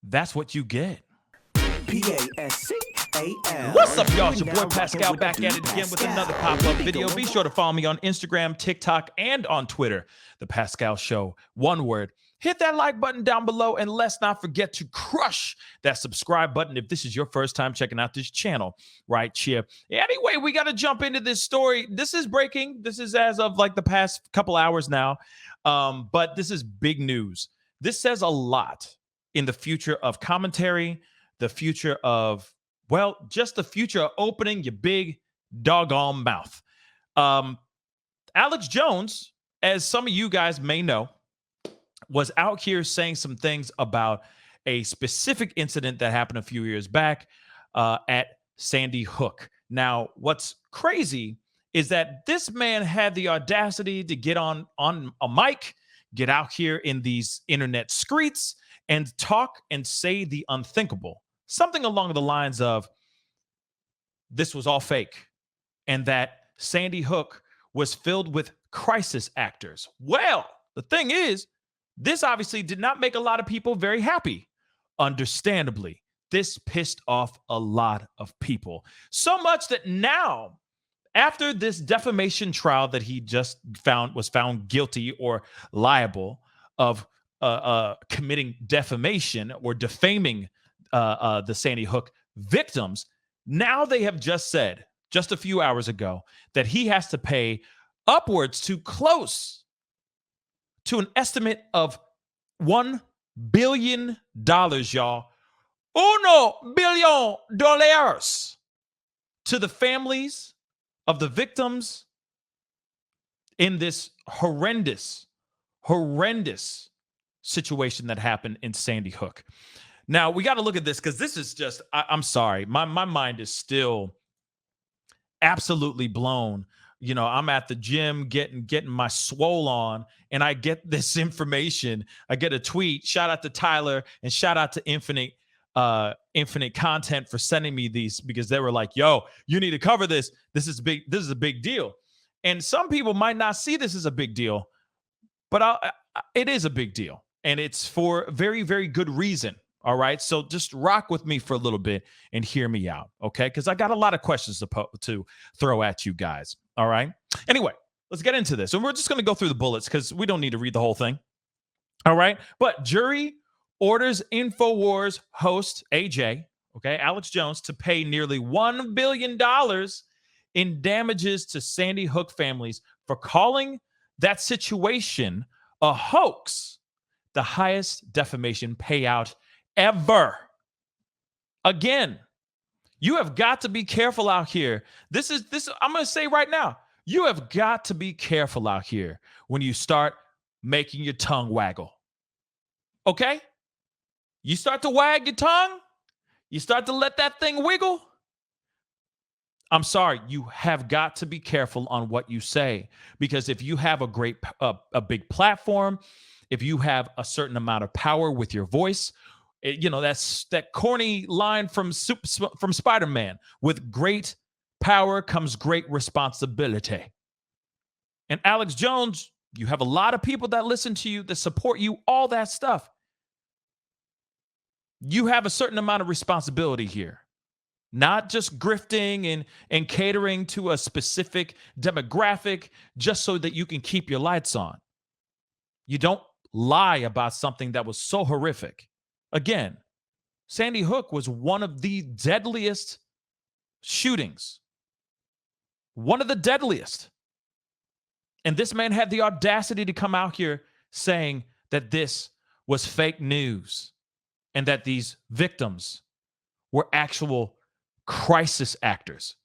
that's what you get. Pascal. What's up, y'all? It's your boy Pascal back at it again with another pop-up video. Be sure to follow me on Instagram, TikTok, and on Twitter. The Pascal Show, one word. Hit that like button down below, and let's not forget to crush that subscribe button if this is your first time checking out this channel right here. Anyway, we got to jump into this story. This is breaking. This is as of like the past couple hours now, but this is big news. This says a lot in the future of commentary, the future of, well, just the future of opening your big doggone mouth. Alex Jones, as some of you guys may know, was out here saying some things about a specific incident that happened a few years back at Sandy Hook. Now, what's crazy is that this man had the audacity to get on a mic, get out here in these internet streets, and talk and say the unthinkable. Something along the lines of, this was all fake, and that Sandy Hook was filled with crisis actors. Well, the thing is, this obviously did not make a lot of people very happy. Understandably, this pissed off a lot of people. So much that now, after this defamation trial that he just was found guilty or liable of committing defamation or defaming the Sandy Hook victims, now they have just said, just a few hours ago, that he has to pay upwards to close to an estimate of $1 billion, y'all. $1 billion to the families of the victims in this horrendous situation that happened in Sandy Hook. Now, we got to look at this because this is just, I'm sorry, my mind is still absolutely blown. You know, I'm at the gym getting my swole on, and I get this information. I get a tweet. Shout out to Tyler and shout out to Infinite Content for sending me these, because they were like, "Yo, you need to cover this. This is big. This is a big deal." And some people might not see this as a big deal, but it is a big deal, and it's for very, very good reason. All right, so just rock with me for a little bit and hear me out, okay? Because I got a lot of questions to throw at you guys, all right? Anyway, let's get into this. And we're just going to go through the bullets because we don't need to read the whole thing, all right? But jury orders Infowars host AJ, okay, Alex Jones, to pay nearly $1 billion in damages to Sandy Hook families for calling that situation a hoax, the highest defamation payout ever. Again, you have got to be careful out here. This I'm going to say right now, you have got to be careful out here when you start making your tongue waggle. Okay? You start to wag your tongue, you start to let that thing wiggle. I'm sorry, you have got to be careful on what you say, because if you have a big platform, if you have a certain amount of power with your voice, you know, that's that corny line from Spider-Man. With great power comes great responsibility. And Alex Jones, you have a lot of people that listen to you, that support you, all that stuff. You have a certain amount of responsibility here. Not just grifting and catering to a specific demographic just so that you can keep your lights on. You don't lie about something that was so horrific. Again, Sandy Hook was one of the deadliest shootings. One of the deadliest. And this man had the audacity to come out here saying that this was fake news and that these victims were actual crisis actors.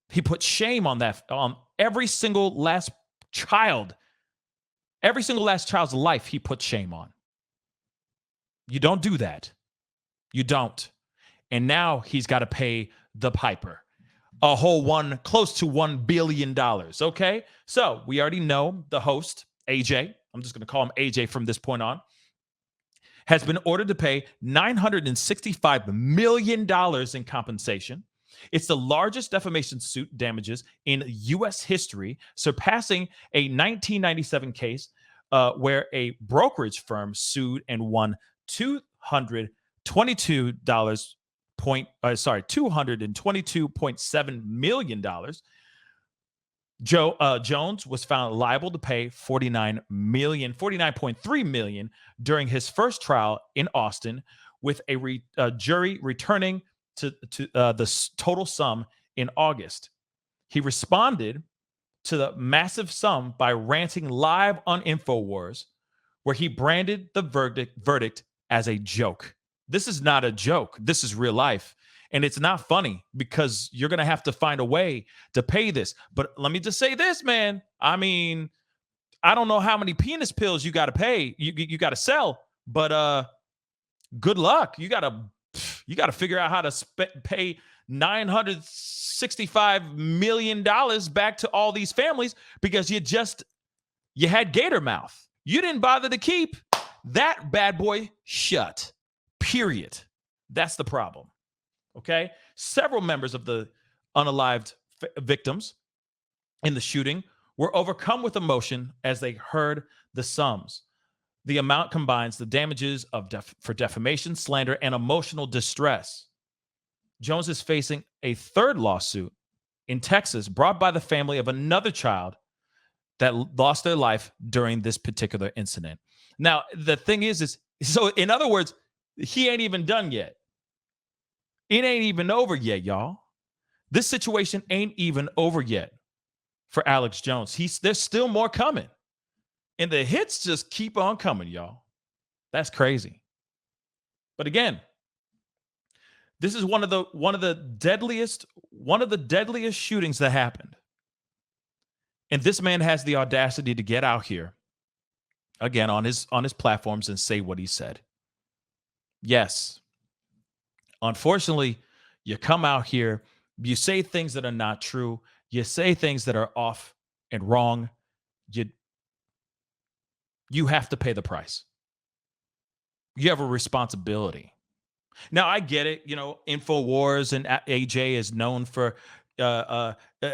He put shame on that, on every single last child. Every single last child's life he put shame on. You don't do that. You don't. And now he's got to pay the piper. A whole close to $1 billion. Okay? So we already know the host, AJ, I'm just going to call him AJ from this point on, has been ordered to pay $965 million in compensation. It's the largest defamation suit damages in U.S. history, surpassing a 1997 case where a brokerage firm sued and won $222.7 million. Jones was found liable to pay $49.3 million during his first trial in Austin, with a jury returning to the total sum in August. He responded to the massive sum by ranting live on Infowars, where he branded the verdict as a joke. This is not a joke. This is real life. And it's not funny, because you're going to have to find a way to pay this. But let me just say this, man. I mean, I don't know how many penis pills you got to pay. You got to sell, but good luck. You got to figure out how to pay $965 million back to all these families, because you had gator mouth. You didn't bother to keep that bad boy shut. Period. That's the problem. Okay? Several members of the unalived victims in the shooting were overcome with emotion as they heard the sums. The amount combines the damages for defamation, slander, and emotional distress. Jones is facing a third lawsuit in Texas brought by the family of another child that lost their life during this particular incident. Now, the thing is so in other words, he ain't even done yet. It ain't even over yet, y'all. This situation ain't even over yet for Alex Jones. There's still more coming. And the hits just keep on coming, y'all. That's crazy. But again, this is one of the deadliest shootings that happened. And this man has the audacity to get out here again on his platforms and say what he said. Yes. Unfortunately, you come out here, you say things that are not true, you say things that are off and wrong. You have to pay the price. You have a responsibility. Now, I get it. You know, Infowars and AJ is known for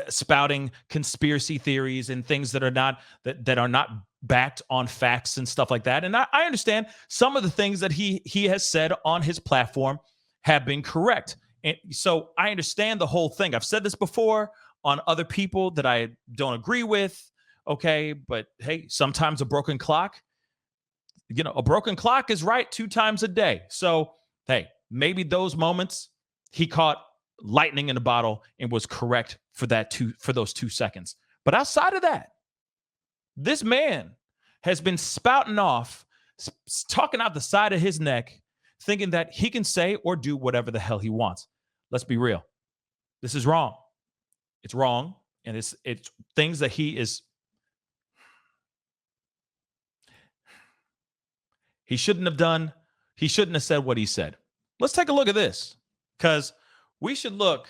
spouting conspiracy theories and things that are not backed on facts and stuff like that. And I understand some of the things that he has said on his platform have been correct. And so I understand the whole thing. I've said this before on other people that I don't agree with. Okay. But hey, sometimes a broken clock is right 2 times a day. So, hey, maybe those moments he caught lightning in a bottle and was correct for those 2 seconds. But outside of that, this man has been spouting off, talking out the side of his neck, thinking that he can say or do whatever the hell he wants. Let's be real. This is wrong. It's wrong. And it's things that he shouldn't have done. He shouldn't have said what he said. Let's take a look at this, because we should look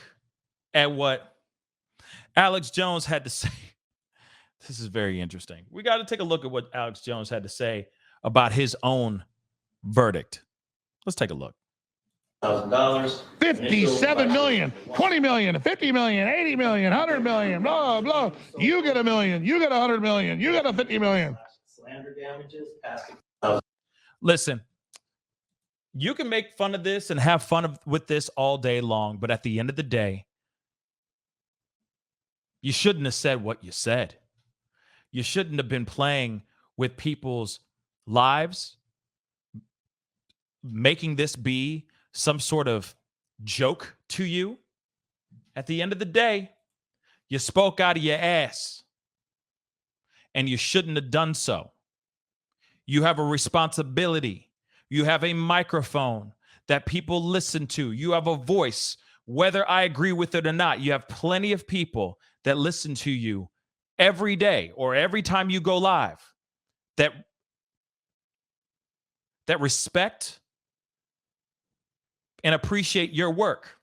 at what Alex Jones had to say. This is very interesting. We got to take a look at what Alex Jones had to say about his own verdict. Let's take a look. $1,000, 57 million, 20 million, 50 million, 80 million, 100 million, blah, blah. You get $1 million, you get 100 million, you get 50 million. Slander damages, Listen, you can make fun of this and have fun with this all day long, but at the end of the day, you shouldn't have said what you said. You shouldn't have been playing with people's lives, making this be some sort of joke to you. At the end of the day, you spoke out of your ass, and you shouldn't have done so. You have a responsibility. You have a microphone that people listen to. You have a voice, whether I agree with it or not. You have plenty of people that listen to you every day or every time you go live that respect and appreciate your work.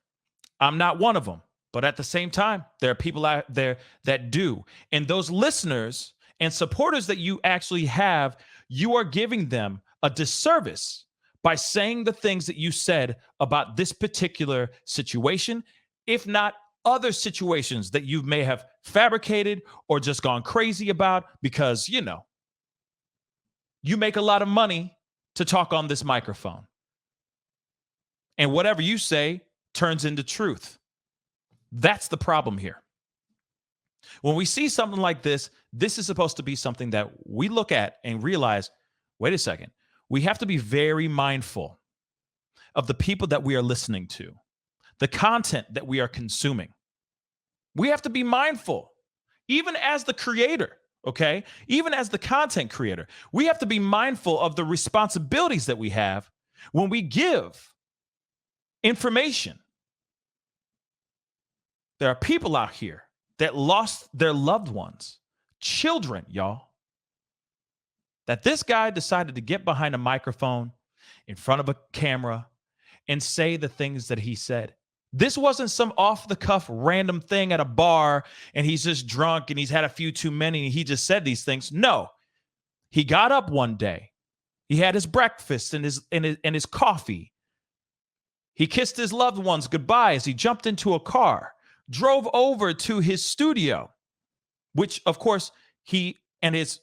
I'm not one of them, but at the same time, there are people out there that do. And those listeners and supporters that you actually have, you are giving them a disservice by saying the things that you said about this particular situation, if not other situations that you may have fabricated or just gone crazy about, because, you make a lot of money to talk on this microphone. And whatever you say turns into truth. That's the problem here. When we see something like this is supposed to be something that we look at and realize, wait a second, we have to be very mindful of the people that we are listening to, the content that we are consuming. We have to be mindful, even as the creator, okay? Even as the content creator, we have to be mindful of the responsibilities that we have when we give information. There are people out here that lost their loved ones, children, y'all. That this guy decided to get behind a microphone in front of a camera and say the things that he said. This wasn't some off-the-cuff random thing at a bar and he's just drunk and he's had a few too many and he just said these things. No. He got up one day. He had his breakfast and his coffee. He kissed his loved ones goodbye as he jumped into a car, drove over to his studio, which, of course, he and his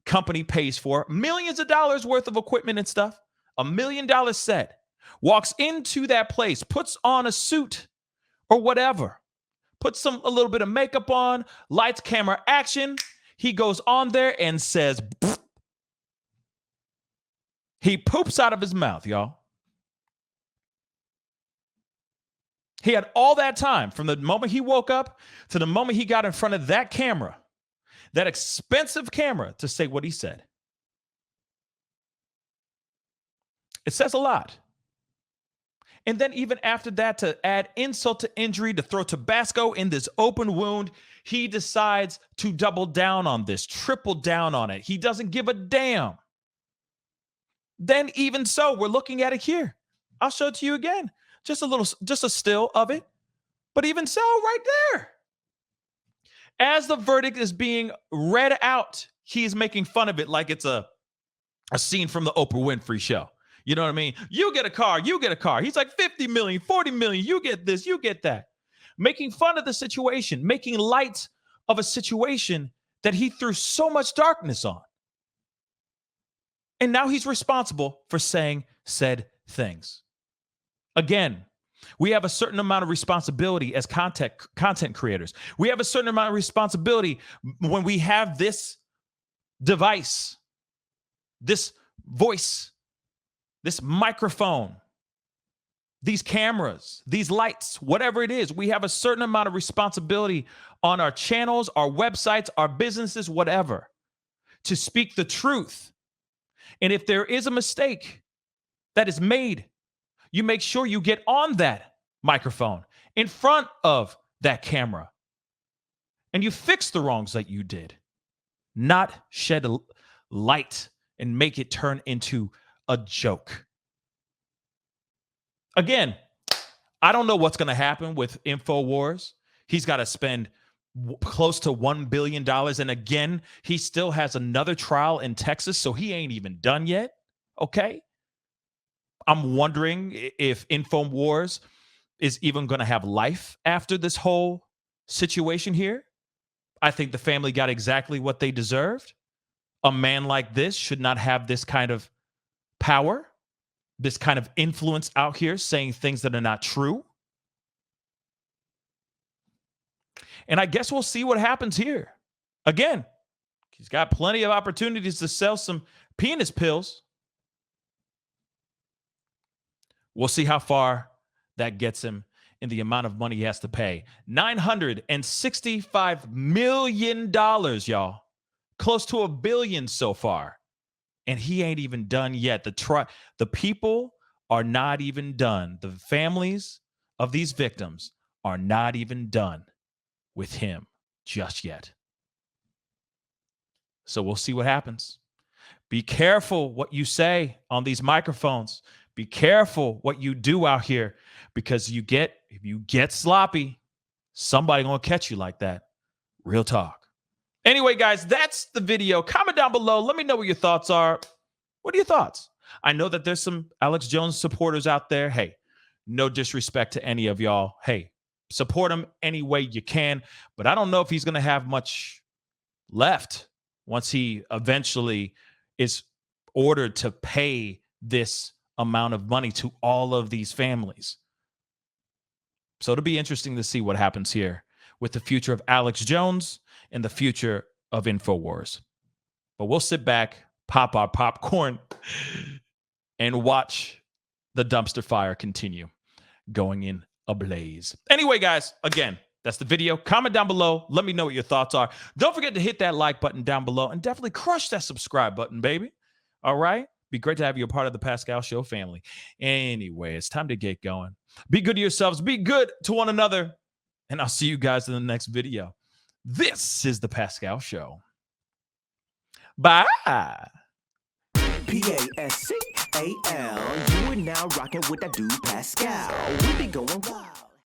company pays for, millions of dollars worth of equipment and stuff, $1 million set, walks into that place, puts on a suit or whatever, puts a little bit of makeup on, lights, camera, action. He goes on there and says, pfft. He poops out of his mouth, y'all. He had all that time from the moment he woke up to the moment he got in front of that camera, that expensive camera, to say what he said. It says a lot. And then even after that, to add insult to injury, to throw Tabasco in this open wound, he decides to double down on this, triple down on it. He doesn't give a damn. Then even so, we're looking at it here. I'll show it to you again. Just a still of it. But even so, right there. As the verdict is being read out, he's making fun of it like it's a scene from the Oprah Winfrey show. You know what I mean? You get a car, you get a car. He's like 50 million, 40 million, you get this, you get that. Making fun of the situation, making light of a situation that he threw so much darkness on. And now he's responsible for saying said things. Again, we have a certain amount of responsibility as content creators. We have a certain amount of responsibility when we have this device, this voice, this microphone, these cameras, these lights, whatever it is. We have a certain amount of responsibility on our channels, our websites, our businesses, whatever, to speak the truth. And if there is a mistake that is made, you make sure you get on that microphone in front of that camera and you fix the wrongs that you did, not shed a light and make it turn into a joke. Again, I don't know what's going to happen with Infowars. He's got to spend close to $1 billion. And again, he still has another trial in Texas, so he ain't even done yet. Okay. I'm wondering if Infowars is even going to have life after this whole situation here. I think the family got exactly what they deserved. A man like this should not have this kind of power, this kind of influence out here saying things that are not true. And I guess we'll see what happens here. Again, he's got plenty of opportunities to sell some penis pills. We'll see how far that gets him in the amount of money he has to pay. $965 million, y'all. Close to $1 billion so far. And he ain't even done yet. The people are not even done. The families of these victims are not even done with him just yet. So we'll see what happens. Be careful what you say on these microphones. Be careful what you do out here, because if you get sloppy, somebody gonna catch you like that. Real talk. Anyway, guys, that's the video. Comment down below. Let me know what your thoughts are. What are your thoughts? I know that there's some Alex Jones supporters out there. Hey, no disrespect to any of y'all. Hey, support him any way you can. But I don't know if he's going to have much left once he eventually is ordered to pay this amount of money to all of these families. So it'll be interesting to see what happens here with the future of Alex Jones and the future of Infowars. But we'll sit back, pop our popcorn, and watch the dumpster fire continue going in ablaze. Anyway, guys, again, that's the video. Comment down below. Let me know what your thoughts are. Don't forget to hit that like button down below and definitely crush that subscribe button, baby. All right? Be great to have you a part of the Pascal Show family. Anyway, it's time to get going. Be good to yourselves. Be good to one another. And I'll see you guys in the next video. This is the Pascal Show. Bye. Pascal, you are now rocking with that dude Pascal. We be going wild.